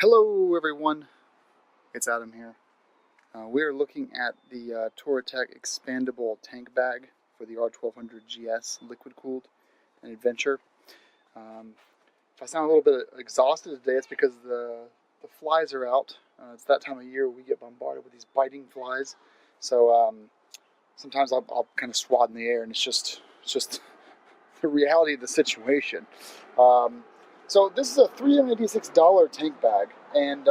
Hello everyone, it's Adam here. We are looking at the Touratech Expandable tank bag for the R1200GS liquid cooled and adventure. If I sound a little bit exhausted today, it's because the flies are out. It's that time of year we get bombarded with these biting flies. So sometimes I'll kind of swat in the air, and it's just the reality of the situation. So this is a $386 tank bag, and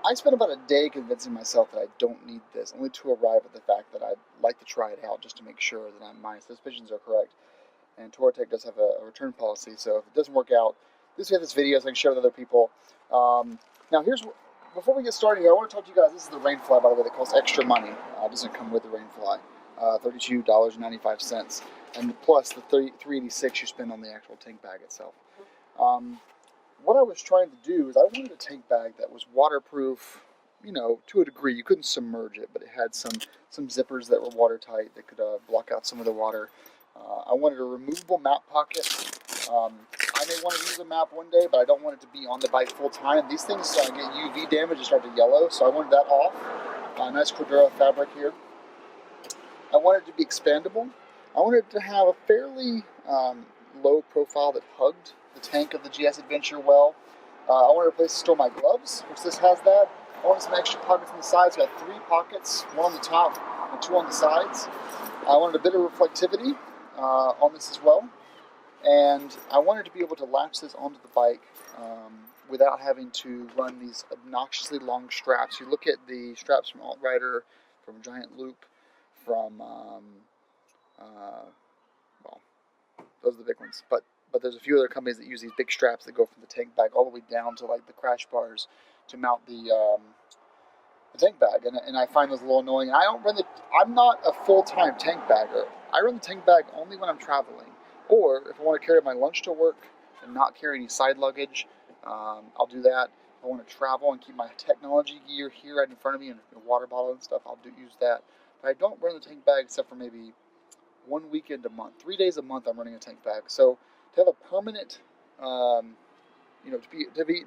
I spent about a day convincing myself that I don't need this, only to arrive at the fact that I'd like to try it out just to make sure that my suspicions are correct. And Touratech does have a return policy, so if it doesn't work out, at least we have this video so I can share with other people. Now before we get started here, I want to talk to you guys. This is the rain fly, by the way, that costs extra money. It doesn't come with the rain fly. $32.95, and plus the $386 you spend on the actual tank bag itself. What I was trying to do is I wanted a tank bag that was waterproof, to a degree. You couldn't submerge it, but it had some zippers that were watertight that could block out some of the water. I wanted a removable map pocket. I may want to use a map one day, but I don't want it to be on the bike full time. These things get UV damage and start to yellow, so I wanted that off. Nice Cordura fabric here. I wanted it to be expandable. I wanted it to have a fairly low profile that hugged the tank of the GS Adventure well. I wanted a place to store my gloves, which this has that. I wanted some extra pockets on the sides. We got 3 pockets, 1 on the top and 2 on the sides. I wanted a bit of reflectivity on this as well. And I wanted to be able to latch this onto the bike without having to run these obnoxiously long straps. You look at the straps from Altrider, from Giant Loop, from, well, those are the big ones. But there's a few other companies that use these big straps that go from the tank bag all the way down to like the crash bars to mount the tank bag. And I find those a little annoying. And I'm not a full-time tank bagger. I run the tank bag only when I'm traveling. Or if I want to carry my lunch to work and not carry any side luggage, I'll do that. If I want to travel and keep my technology gear here right in front of me and a water bottle and stuff, I'll use that. But I don't run the tank bag except for maybe 1 weekend a month. 3 days a month I'm running a tank bag. So to have a permanent, to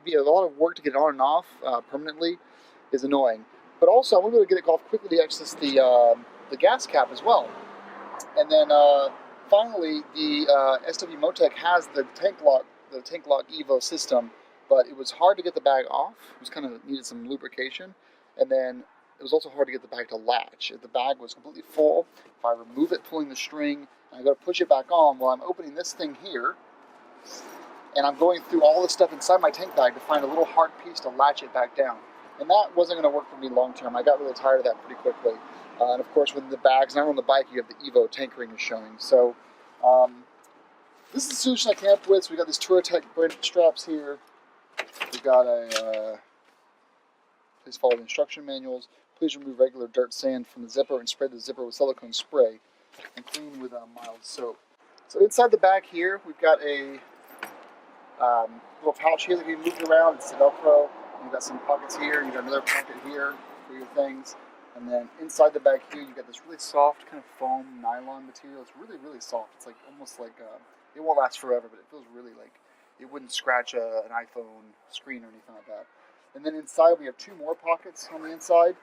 be a lot of work to get it on and off permanently is annoying. But also I want to be able to get it off quickly to access the gas cap as well. And then finally, the SW Motec has the tank lock Evo system, but it was hard to get the bag off. It was kind of needed some lubrication, and then it was also hard to get the bag to latch. If the bag was completely full, if I remove it pulling the string, and I go to push it back on, well, I'm opening this thing here, and I'm going through all the stuff inside my tank bag to find a little hard piece to latch it back down. And that wasn't going to work for me long term. I got really tired of that pretty quickly. And of course, with the bag's not on the bike, you have the Evo tank ring is showing. So this is the solution I came up with. So we got these Touratech branded straps here. We've got a please follow the instruction manuals. Please remove regular dirt, sand from the zipper and spray the zipper with silicone spray and clean with mild soap. So inside the bag here, we've got a little pouch here that can be moved around. It's Velcro. You've got some pockets here. You've got another pocket here for your things. And then inside the bag here, you've got this really soft kind of foam nylon material. It's really, really soft. It's like almost like, it won't last forever, but it feels really like it wouldn't scratch an iPhone screen or anything like that. And then inside, we have 2 more pockets on the inside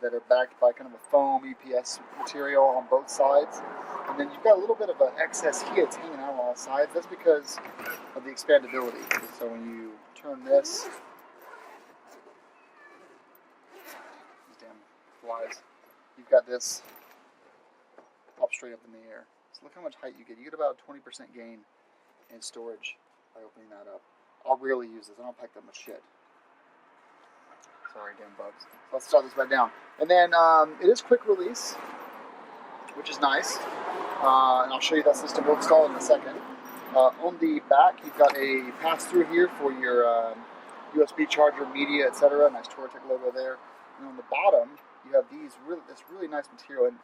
that are backed by kind of a foam EPS material on both sides. And then you've got a little bit of an excess here that's hanging out on all sides. That's because of the expandability. So when you turn this, flies, you've got this up straight up in the air. So look how much height you get. You get about a 20% gain in storage by opening that up. I'll rarely use this. I don't pack that much shit. Sorry, damn bugs. Let's start this back down. And then it is quick release, which is nice. And I'll show you that system. We'll install it in a second. On the back, you've got a pass-through here for your USB charger, media, etc. Nice Touratech logo there. And on the bottom, you have this really nice material. And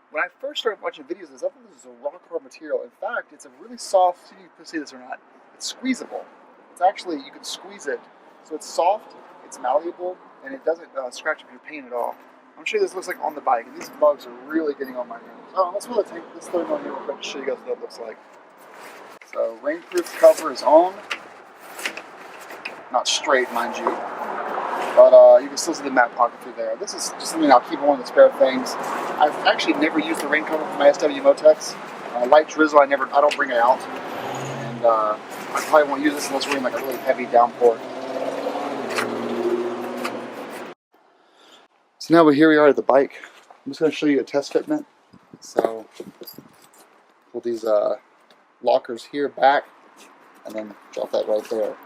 when I first started watching videos of this, I thought this was a rock hard material. In fact, it's a really soft, see if you can see this or not, it's squeezable. It's actually, you can squeeze it. So it's soft, it's malleable, and it doesn't scratch up your paint at all. I'm sure this looks like on the bike, and these bugs are really getting on my nerves. Oh, let's really take this thing on here real quick to show you guys what that looks like. So rainproof cover is on. not straight, mind you. But you can still see the mat pocket through there. This is just something I'll keep one of the spare things. I've actually never used the rain cover for my SW Motex. Light drizzle, I don't bring it out. And I probably won't use this unless we're in like a really heavy downpour. So now here we are at the bike. I'm just going to show you a test fitment. So pull these lockers here back and then drop that right there.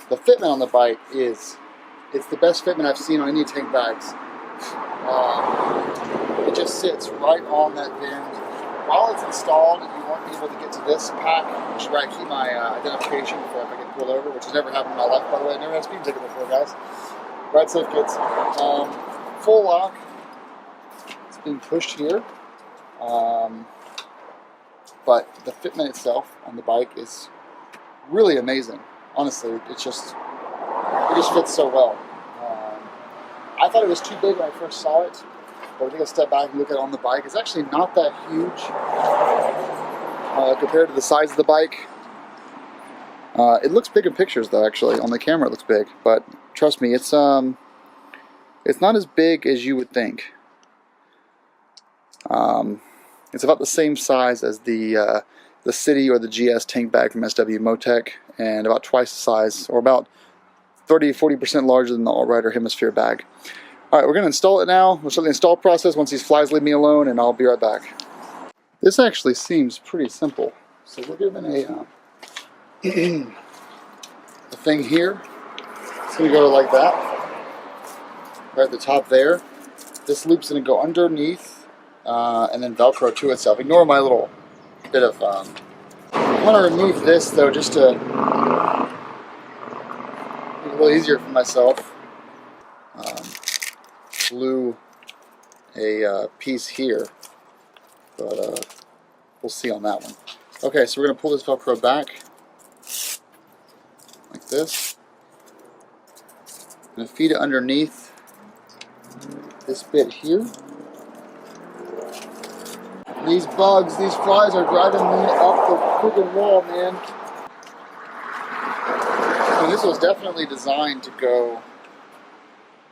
The fitment on the bike it's the best fitment I've seen on any tank bags. It just sits right on that bend. While it's installed, you won't be able to get to this pack, which is where I keep my identification for if I get pulled over, which has never happened in my life, by the way. I never had a speeding ticket before, guys. Ride safe, kids. Full lock. It's being pushed here. But the fitment itself on the bike is really amazing. Honestly, it just fits so well. I thought it was too big when I first saw it, but I think I step back and look at it on the bike. It's actually not that huge compared to the size of the bike. It looks big in pictures, though. Actually, on the camera, it looks big, but trust me, it's not as big as you would think. It's about the same size as the City or the GS tank bag from SW Motec, and about twice the size, or about 30–40% larger than the All-Rider Hemisphere bag. Alright, we're going to install it now. We'll start the install process once these flies leave me alone, and I'll be right back. This actually seems pretty simple. So we're given a thing here. It's going to go like that. Right at the top there. This loop's going to go underneath and then Velcro to itself. Ignore my little bit of... I want to remove this, though, just to... a little easier for myself. Glue a piece here, but we'll see on that one. Okay, so we're going to pull this Velcro back like this. I'm going to feed it underneath this bit here. These bugs, these flies are driving me up the freaking wall, man. And this was definitely designed to go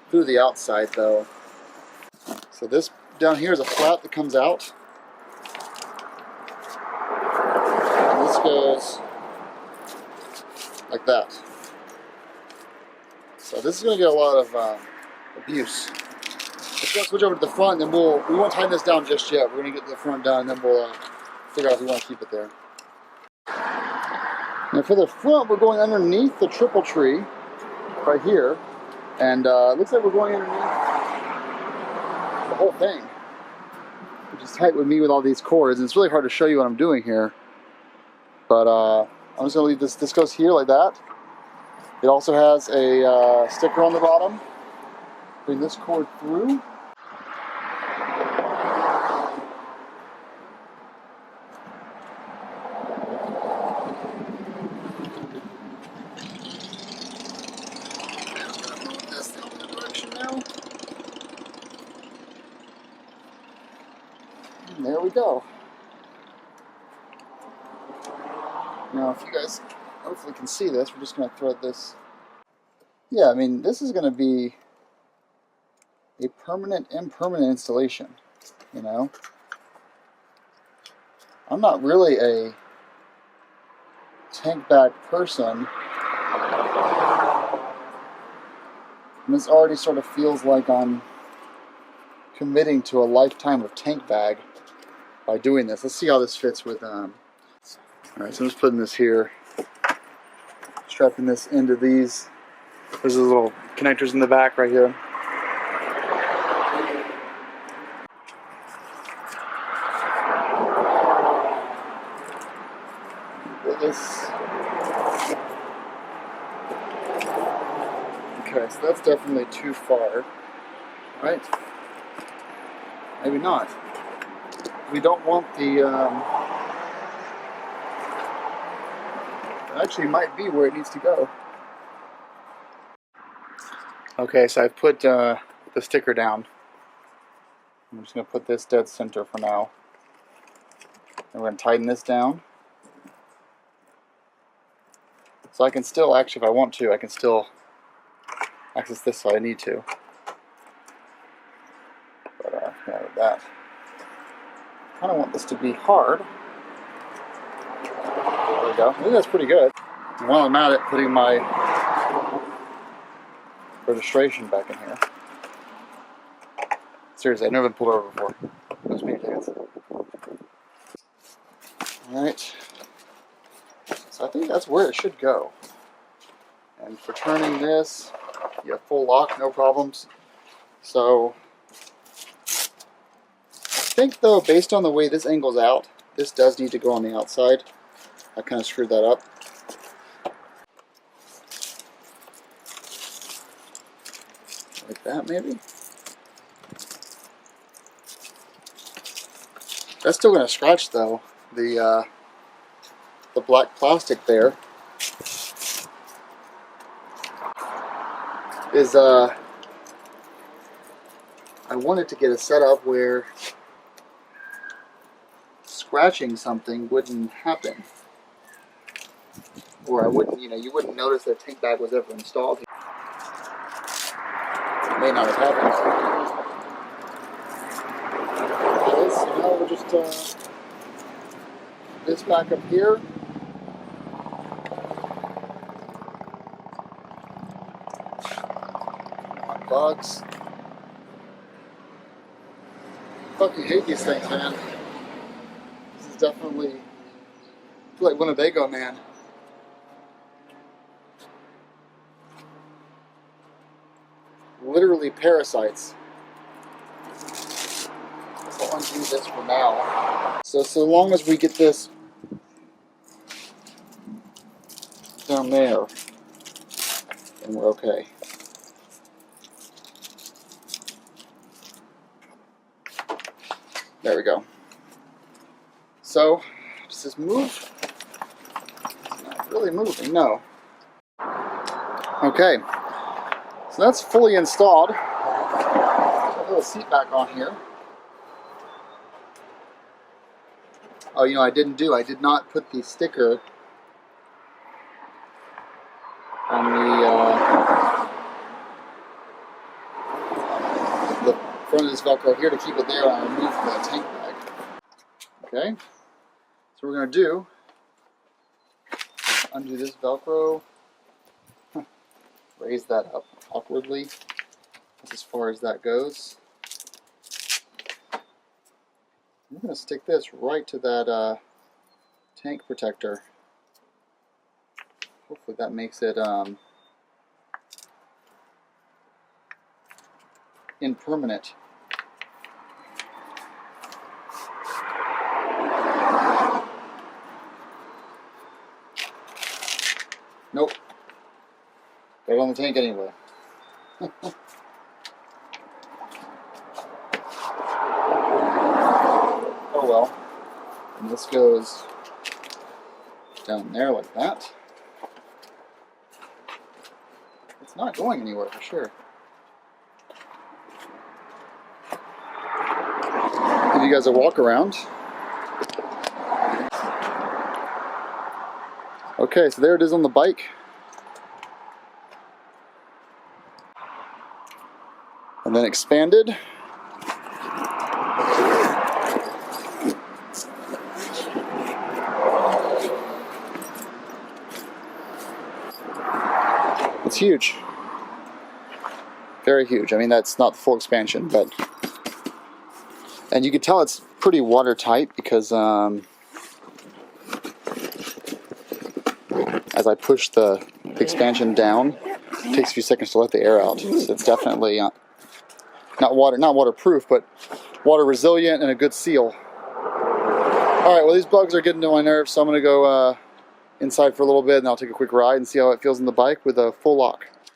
through the outside, though. So this down here is a flap that comes out. And this goes like that. So this is going to get a lot of abuse. Let's go switch over to the front, and then we won't tighten this down just yet. We're going to get the front done, and then we'll figure out if we want to keep it there. Now for the front, we're going underneath the triple tree right here. And it looks like we're going underneath the whole thing, which is tight with me with all these cords. And it's really hard to show you what I'm doing here. But I'm just going to leave this. This goes here like that. It also has a sticker on the bottom. Bring this cord through. And there we go. Now, if you guys hopefully can see this, we're just going to thread this. Yeah, I mean, this is going to be a permanent, impermanent installation, you know. I'm not really a tank bag person, and this already sort of feels like I'm committing to a lifetime of tank bag by doing this. Let's see how this fits with alright, so I'm just putting this here, strapping this into these. There's those little connectors in the back right here. This. Okay, so that's definitely too far, right? Maybe not. We don't want the, it actually might be where it needs to go. Okay, so I've put the sticker down. I'm just going to put this dead center for now. And we're going to tighten this down. So I can still, actually if I want to, I can still access this side I need to. But yeah, with that. I kind of want this to be hard. There we go. I think that's pretty good. And while I'm at it, putting my registration back in here. Seriously, I've never been pulled over before. No speeding tickets. Alright. So I think that's where it should go. And for turning this, you have full lock, no problems. So I think though, based on the way this angles out, this does need to go on the outside. I kind of screwed that up. Like that maybe? That's still going to scratch though. The black plastic there is I wanted to get a setup where scratching something wouldn't happen, or I wouldn't, you wouldn't notice that tank bag was ever installed here. It may not have happened. Okay, so now we'll just this back up here. Bugs. Fucking hate these things, man. This is definitely, I feel like Winnebago, man. Literally parasites. So I'll undo this for now. So long as we get this down there, then we're okay. There we go. So, does this move? It's not really moving, no. Okay, so that's fully installed. Put a little seat back on here. Oh, I did not put the sticker on the front of this Velcro here to keep it there when I remove the tank bag. Okay, so we're going to do, undo this Velcro, raise that up awkwardly. That's as far as that goes. I'm going to stick this right to that tank protector. Hopefully that makes it impermanent. Nope. Got it on the tank anyway. Oh well. And this goes down there like that. It's not going anywhere for sure. Give you guys a walk around. Okay, so there it is on the bike. And then expanded. It's huge. Very huge. I mean, that's not the full expansion, but... And you can tell it's pretty watertight because as I push the expansion down, it takes a few seconds to let the air out. So it's definitely not waterproof, but water resilient and a good seal. Alright, well these bugs are getting to my nerves, so I'm going to go inside for a little bit and I'll take a quick ride and see how it feels on the bike with a full lock.